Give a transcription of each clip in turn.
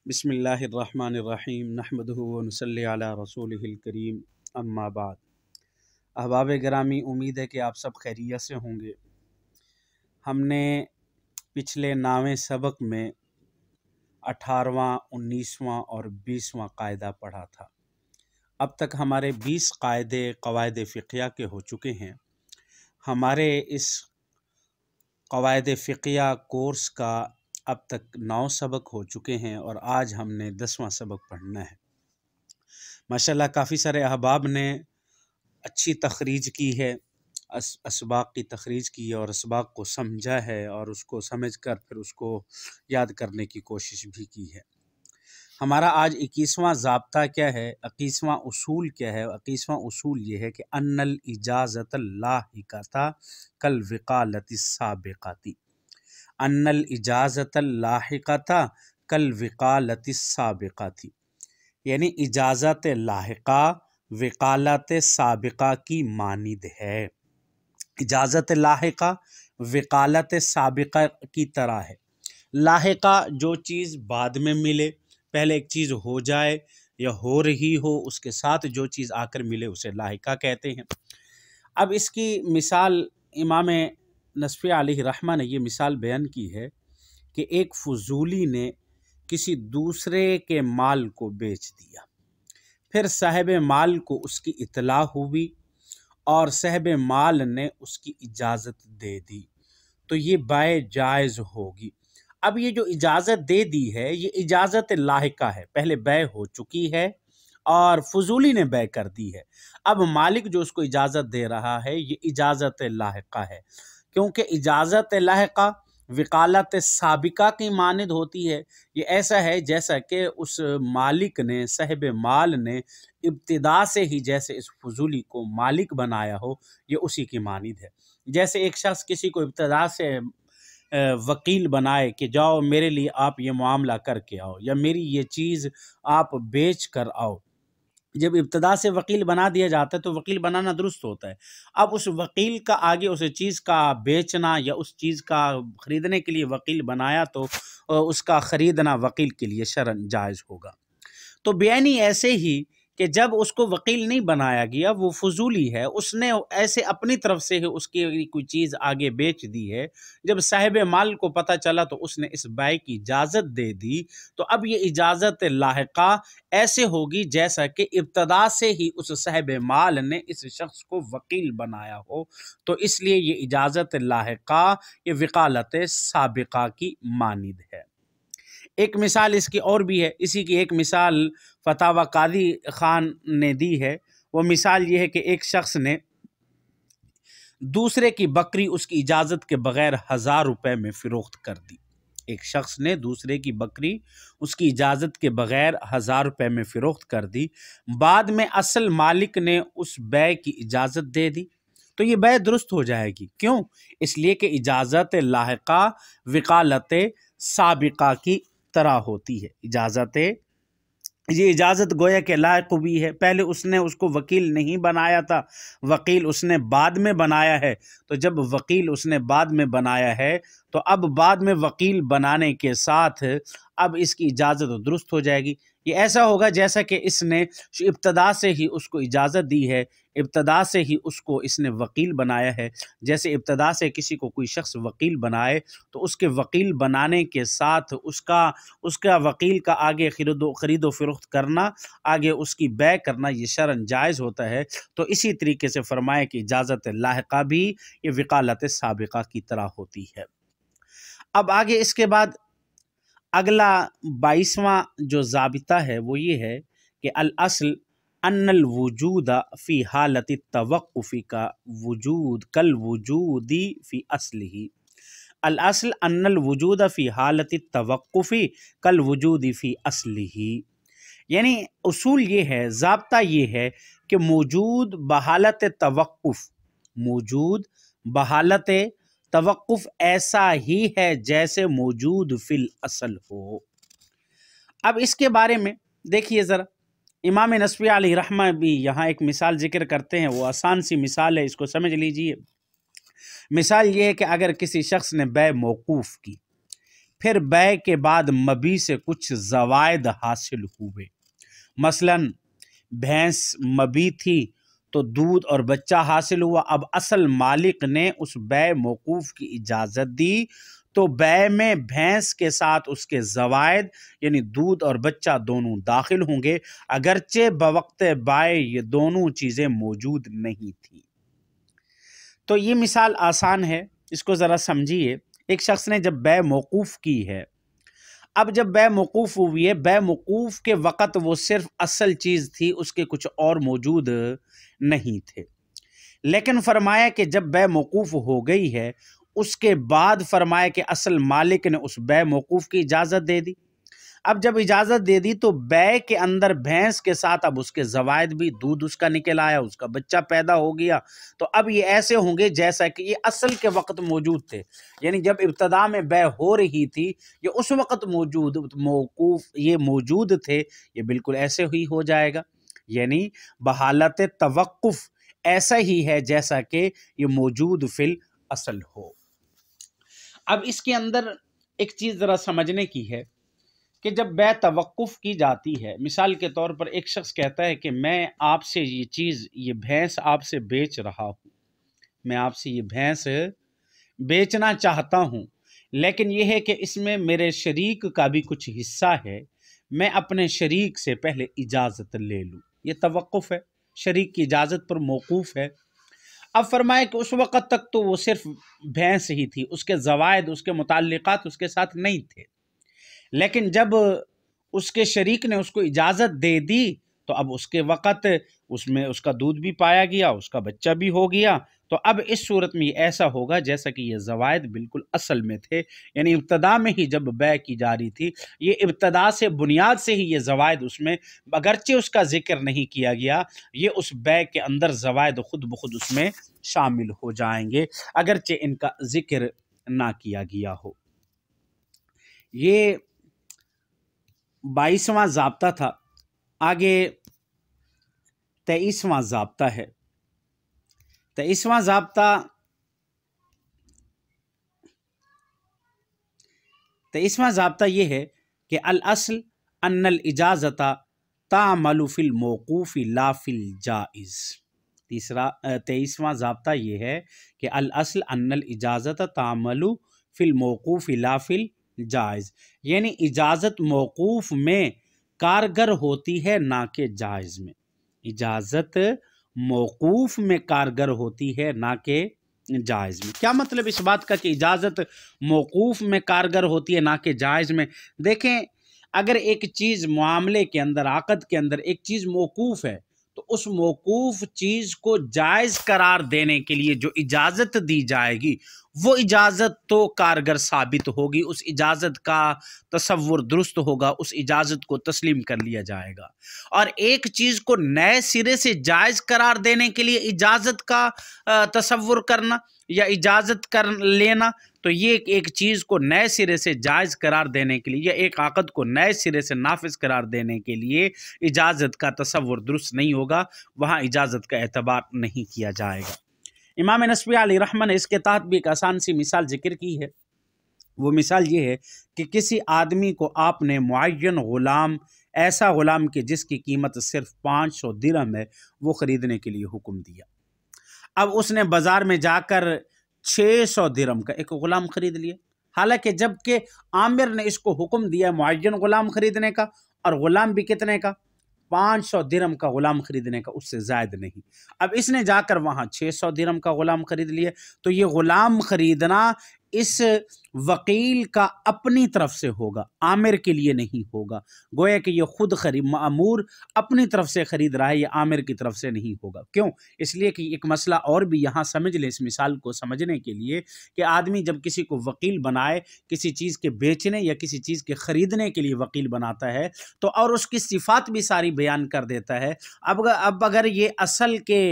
बिस्मिल्लाहिर्रहमानिर्रहीम नहमदुहु व नुसल्ली अला रसूलिहिल करीम अम्मा बाद। अहबाब गिरामी, उम्मीद है कि आप सब खैरियत से होंगे। हमने पिछले 9वें सबक में 18वां, 19वां और 20वां कायदा पढ़ा था। अब तक हमारे 20 कायदे क़वायद फ़िक़हिया के हो चुके हैं। हमारे इस क़वायद फ़िक़हिया कोर्स का अब तक 9 सबक हो चुके हैं और आज हमने 10वां सबक पढ़ना है। माशाल्लाह काफ़ी सारे अहबाब ने अच्छी तखरीज की है, असबाक की तखरीज की है और असबाक को समझा है और उसको समझकर फिर उसको याद करने की कोशिश भी की है। हमारा आज 21वां ज़ाब्ता क्या है, 21वां उसूल क्या है? 21वां उसूल ये है कि अन्नल इजाज़त लाहिक़ता कल विकालति साबिक़ाती। अन्नल इजाज़त लाहिक़ता कल विकालति साबिक़ाती, यानी इजाज़त लाहिक़ा वकालत साबिक़ा की मानिद है। इजाज़त लाहिक़ा वकालत साबिक़ा की तरह है। लाहिक़ा जो चीज़ बाद में मिले, पहले एक चीज़ हो जाए या हो रही हो, उसके साथ जो चीज़ आकर मिले उसे लाहिक़ा कहते हैं। अब इसकी मिसाल इमाम नसफ़ी अलैहि रहमा ने ये मिसाल बयान की है कि एक फ़ुज़ूली ने किसी दूसरे के माल को बेच दिया, फिर साहिब माल को उसकी इत्तला हुई और साहिब माल ने उसकी इजाज़त दे दी, तो ये बाय जायज़ होगी। अब ये जो इजाज़त दे दी है, ये इजाज़त लाहिक़ा है, पहले बै हो चुकी है और फ़ुज़ूली ने बै कर दी है। अब मालिक जो उसको इजाज़त दे रहा है, ये इजाज़त लाहिक़ा है, क्योंकि इजाज़त लाहिक़ा वकालत साबिक़ा की मानिद होती है। ये ऐसा है जैसा कि उस मालिक ने, साहिब माल ने इब्तिदा से ही जैसे इस फ़ुज़ूली को मालिक बनाया हो, ये उसी की मानिद है। जैसे एक शख्स किसी को इब्तिदा से वकील बनाए कि जाओ मेरे लिए आप ये मामला करके आओ या मेरी ये चीज़ आप बेच कर आओ। जब इब्तिदा से वकील बना दिया जाता है तो वकील बनाना दुरुस्त होता है। अब उस वकील का आगे उस चीज़ का बेचना या उस चीज़ का ख़रीदने के लिए वकील बनाया तो उसका ख़रीदना वकील के लिए शरअन जायज़ होगा। तो बेयानी ऐसे ही कि जब उसको वकील नहीं बनाया गया, वो फ़ुज़ूली है, उसने ऐसे अपनी तरफ से ही उसकी कोई चीज़ आगे बेच दी है। जब साहिब माल को पता चला तो उसने इस बाय की इजाज़त दे दी, तो अब ये इजाज़त लाहिक़ा ऐसे होगी जैसा कि इब्तिदा से ही उस साहिब माल ने इस शख्स को वकील बनाया हो, तो इसलिए ये इजाज़त लाहिक़ा ये वकालत साबिक़ा की मानिद है। एक मिसाल इसकी और भी है, इसी की एक मिसाल फतावा कादी खान ने दी है। वो मिसाल ये है कि एक शख्स ने दूसरे की बकरी उसकी इजाज़त के बगैर 1000 रुपये में फ़रोख्त कर दी। एक शख्स ने दूसरे की बकरी उसकी इजाज़त के बगैर 1000 रुपये में फ़रोख्त कर दी। बाद में असल मालिक ने उस बै की इजाज़त दे दी, तो ये बै दुरुस्त हो जाएगी। क्यों? इसलिए कि इजाज़त लाहिक़ा वकालत साबिक़ा की तरह होती है। ये इजाज़त गोया के लायक भी है, पहले उसने उसको वकील नहीं बनाया था, वकील उसने बाद में बनाया है। तो जब वकील उसने बाद में बनाया है तो अब बाद में वकील बनाने के साथ अब इसकी इजाज़त दुरुस्त हो जाएगी। ये ऐसा होगा जैसा कि इसने इब्तिदा से ही उसको इजाज़त दी है, इब्तिदा से ही उसको इसने वकील बनाया है। जैसे इब्तिदा से किसी को कोई शख्स वकील बनाए तो उसके वकील बनाने के साथ उसका वकील का आगे ख़रीदो फ़रोख्त करना, आगे उसकी बै करना, ये शरअन जायज़ होता है। तो इसी तरीके से फ़रमाया कि इजाज़त लाहिक़ा भी ये वकालत साबिक़ा की तरह होती है। अब आगे इसके बाद अगला 22वां जो ज़ाबिता है वो ये है कि अल अस्ल अन्नल वुजूदा फ़ी हालति तवक़्क़ुफ़ी का वुजूद कल वुजूदी फ़ी अस्लिही। अल अस्ल अन्नल वुजूदा फ़ी हालति तवक़्क़ुफ़ी कल वुजूदी फ़ी अस्लिही, यानी उसूल ये है, ज़ाब्ता ये है कि मौजूद बहालत तवक़्क़ुफ़, मौजूद बहालत तवक़्क़ुफ़ ऐसा ही है जैसे मौजूद फ़िल असल हो। अब इसके बारे में देखिए ज़रा, इमाम नसफ़ी अलैहि रहमा भी यहाँ एक मिसाल ज़िक्र करते हैं। वो आसान सी मिसाल है, इसको समझ लीजिए। मिसाल ये है कि अगर किसी शख्स ने बै मौकूफ़ की, फिर बै के बाद मबी से कुछ ज़वायद हासिल हुए। मसलन भैंस मबी थी तो दूध और बच्चा हासिल हुआ। अब असल मालिक ने उस बै मौकूफ़ की इजाज़त दी तो बै में भैंस के साथ उसके ज़वायद यानी दूध और बच्चा दोनों दाखिल होंगे, अगरचे बवक्त बाय ये दोनों चीज़ें मौजूद नहीं थी। तो ये मिसाल आसान है, इसको ज़रा समझिए। एक शख्स ने जब बै मौकूफ़ की है, अब जब बै मौकूफ़ हुई है, बै मौकूफ़ के वक़्त वो सिर्फ असल चीज़ थी, उसके कुछ और मौजूद नहीं थे। लेकिन फरमाया कि जब बै मौकूफ़ हो गई है, उसके बाद फरमाया कि असल मालिक ने उस बै मौकूफ़ की इजाज़त दे दी। अब जब इजाज़त दे दी तो बै के अंदर भैंस के साथ अब उसके ज़वायद भी, दूध उसका निकल आया, उसका बच्चा पैदा हो गया। तो अब ये ऐसे होंगे जैसा कि ये असल के वक़्त मौजूद थे, यानी जब इब्तदा में बै हो रही थी, ये उस वक़्त मौजूद मौकूफ़ ये मौजूद थे, ये बिल्कुल ऐसे ही हो जाएगा। यानी बहालत तवक्कुफ़ ऐसा ही है जैसा कि ये मौजूद फिल असल हो। अब इसके अंदर एक चीज़ ज़रा समझने की है कि जब बै तवक्कुफ़ की जाती है, मिसाल के तौर पर एक शख्स कहता है कि मैं आपसे ये चीज़, ये भैंस आपसे बेच रहा हूँ, मैं आपसे ये भैंस बेचना चाहता हूँ, लेकिन ये है कि इसमें मेरे शरीक का भी कुछ हिस्सा है, मैं अपने शरीक से पहले इजाज़त ले लूँ। ये तवक्कुफ़ है, शरीक की इजाज़त पर मौकूफ़ है। अब फरमाए कि उस वक़्त तक तो वो सिर्फ भैंस ही थी, उसके ज़वायद, उसके मुताल्लिक़ात उसके साथ नहीं थे। लेकिन जब उसके शरीक ने उसको इजाज़त दे दी तो अब उसके वक़्त उसमें उसका दूध भी पाया गया, उसका बच्चा भी हो गया। तो अब इस सूरत में ऐसा होगा जैसा कि ये ज़वायद बिल्कुल असल में थे, यानी इब्तदा में ही जब बै की जा रही थी, ये इब्तदा से, बुनियाद से ही ये ज़वायद उसमें, अगरचे उसका ज़िक्र नहीं किया गया, ये उस बै के अंदर ज़वायद खुद ब खुद उसमें शामिल हो जाएंगे, अगरचे इनका ज़िक्र ना किया गया हो। ये 22वां ज़ाब्ता था। आगे 23वां ज़ाब्ता है। 23वां ज़ाब्ता 23वां ज़ाब्ता ये है कि अल असल अन्नल इजाज़ता तामलु फिल मौकूफ़ी ला फिल जाइज़। 23वां ज़ाब्ता ये है कि अल असल अन्नल इजाज़ता तामलु फिल मौकूफ़ी ला फिल जायज़, यानी इजाज़त मौकूफ़ में कारगर होती है ना कि जायज़ में। इजाज़त मौकूफ़ में कारगर होती है ना कि जायज़ में। क्या मतलब इस बात का कि इजाज़त मौकूफ़ में कारगर होती है ना कि जायज़ में? देखें, अगर एक चीज़ मामले के अंदर, आक़द के अंदर एक चीज़ मौकूफ़ है, तो उस मौकूफ़ चीज़ को जायज़ करार देने के लिए जो इजाज़त दी जाएगी, वो इजाज़त तो कारगर साबित होगी, उस इजाज़त का तसव्वुर दुरुस्त होगा, उस इजाज़त को तस्लीम कर लिया जाएगा। और एक चीज़ को नए सिरे से जायज़ करार देने के लिए इजाज़त का तसव्वुर करना या इजाज़त कर लेना, तो ये एक चीज़ को नए सिरे से जायज़ करार देने के लिए या एक आक़द को नए सिरे से नाफिज करार देने के लिए इजाज़त का तसव्वुर दुरुस्त नहीं होगा, वहाँ इजाज़त का एतबार नहीं किया जाएगा। इमाम नस्वी अलैहिर्रहमत ने इसके तहत भी एक आसान सी मिसाल ज़िक्र की है। वो मिसाल ये है कि किसी आदमी को आपने मुअय्यन ग़ुलाम, ऐसा ग़ुलाम कि जिसकी कीमत सिर्फ 500 दिरहम है, वो ख़रीदने के लिए हुक्म दिया। अब उसने बाज़ार में जाकर 600 दिरहम का एक ग़ुलाम ख़रीद लिया, हालांकि जबकि आमिर ने इसको हुक्म दिया मुअय्यन ग़ुलाम ख़रीदने का, और ग़ुलाम भी कितने का, 500 दिरहम का ग़ुलाम ख़रीदने का, उससे ज़ायद नहीं। अब इसने जाकर वहाँ 600 दिरहम का ग़ुलाम ख़रीद लिया, तो ये ग़ुलाम ख़रीदना इस वकील का अपनी तरफ से होगा, आमिर के लिए नहीं होगा। गोया कि ये खुद मामूर अपनी तरफ से ख़रीद रहा है, ये आमिर की तरफ से नहीं होगा। क्यों? इसलिए कि एक मसला और भी यहाँ समझ लें, इस मिसाल को समझने के लिए, कि आदमी जब किसी को वकील बनाए, किसी चीज़ के बेचने या किसी चीज़ के ख़रीदने के लिए वकील बनाता है, तो और उसकी सिफ़ात भी सारी बयान कर देता है। अब अगर ये असल के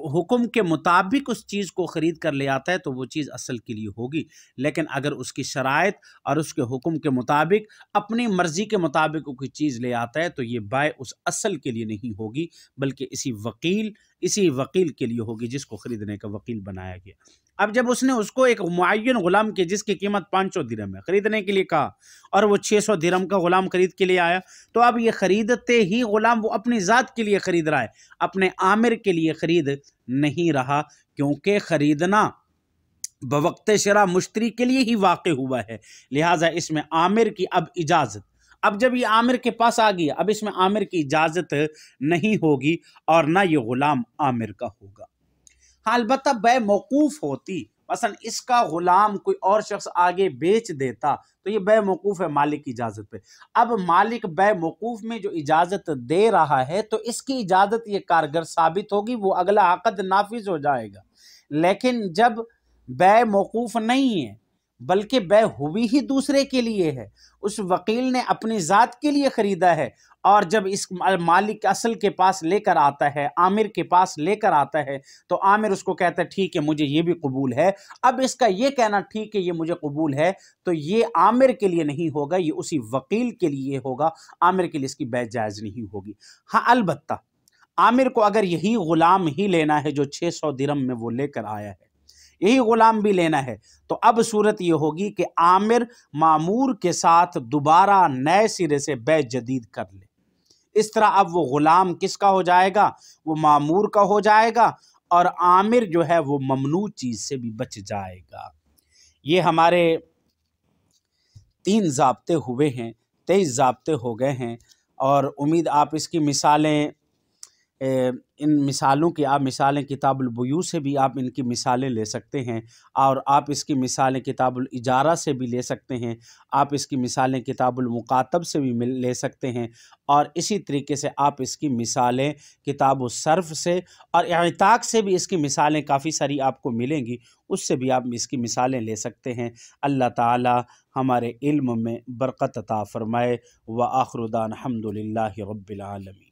हुक्म के मुताबिक उस चीज़ को ख़रीद कर ले आता है, तो वो चीज़ असल के लिए होगी। लेकिन अगर उसकी शराइत और उसके हुक्म के मुताबिक अपनी मर्जी के मुताबिक कोई चीज़ ले आता है तो ये बाय उस असल के लिए नहीं होगी, बल्कि इसी वकील के लिए होगी जिसको ख़रीदने का वकील बनाया गया। अब जब उसने उसको एक मुअय्यन ग़ुलाम के जिसकी कीमत 500 दिरहम है ख़रीदने के लिए कहा और वो 600 दिरहम का ग़ुलाम ख़रीद के लिए आया, तो अब ये ख़रीदते ही ग़ुलाम वो अपनी ज़ात के लिए ख़रीद रहा है, अपने आमिर के लिए ख़रीद नहीं रहा, क्योंकि ख़रीदना बवक्ते शरा मुश्तरी के लिए ही वाक़ हुआ है। लिहाजा इसमें आमिर की अब इजाज़त, अब जब ये आमिर के पास आ गया, अब इसमें आमिर की इजाज़त नहीं होगी और ना ये ग़ुलाम आमिर का होगा। हाँ, अलबत्ता बै मौकूफ़ होती, मसलन इसका ग़ुलाम कोई और शख्स आगे बेच देता तो ये बै मौकूफ़ है मालिक की इजाज़त पे। अब मालिक बै मौकूफ़ में जो इजाज़त दे रहा है तो इसकी इजाज़त ये कारगर साबित होगी, वो अगला अक़द नाफिज हो जाएगा। लेकिन जब बै मौकूफ़ नहीं है बल्कि बै हुई ही दूसरे के लिए है, उस वकील ने अपनी ज़ात के लिए ख़रीदा है और जब इस मालिक असल के पास लेकर आता है, आमिर के पास लेकर आता है, तो आमिर उसको कहता है ठीक है मुझे ये भी कबूल है। अब इसका ये कहना ठीक है ये मुझे कबूल है, तो ये आमिर के लिए नहीं होगा, ये उसी वकील के लिए होगा, आमिर के लिए इसकी बै जायज़ नहीं होगी। हाँ, अलबत्ता आमिर को अगर यही ग़ुलाम ही लेना है जो 600 दिरहम में वो लेकर आया है, यही ग़ुलाम भी लेना है, तो अब सूरत ये होगी कि आमिर मामूर के साथ दोबारा नए सिरे से बै जदीद कर ले। इस तरह अब वो ग़ुलाम किसका हो जाएगा, वो मामूर का हो जाएगा और आमिर जो है वो ममनू चीज़ से भी बच जाएगा। ये हमारे 3 ज़ाब्ते हुए हैं, 23 ज़ाब्ते हो गए हैं और उम्मीद आप इसकी मिसालें इन मिसालों की आप मिसालें किताबुल बुयू से भी आप इनकी मिसालें ले सकते हैं और आप इसकी मिसालें किताबुल इजारा से भी ले सकते हैं, आप इसकी मिसालें किताबुल मुकातब से भी ले सकते हैं और इसी तरीके से आप इसकी मिसालें किताबुल सर्फ़ से और इताक से भी इसकी मिसालें काफ़ी सारी आपको मिलेंगी, उससे भी आप इसकी मिसालें ले सकते हैं। अल्लाह ताला हमारे इल्म में बरकत अता फ़रमाए। व आखिर दाना अल्हम्दुलिल्लाहि रब्बिल आलमीन।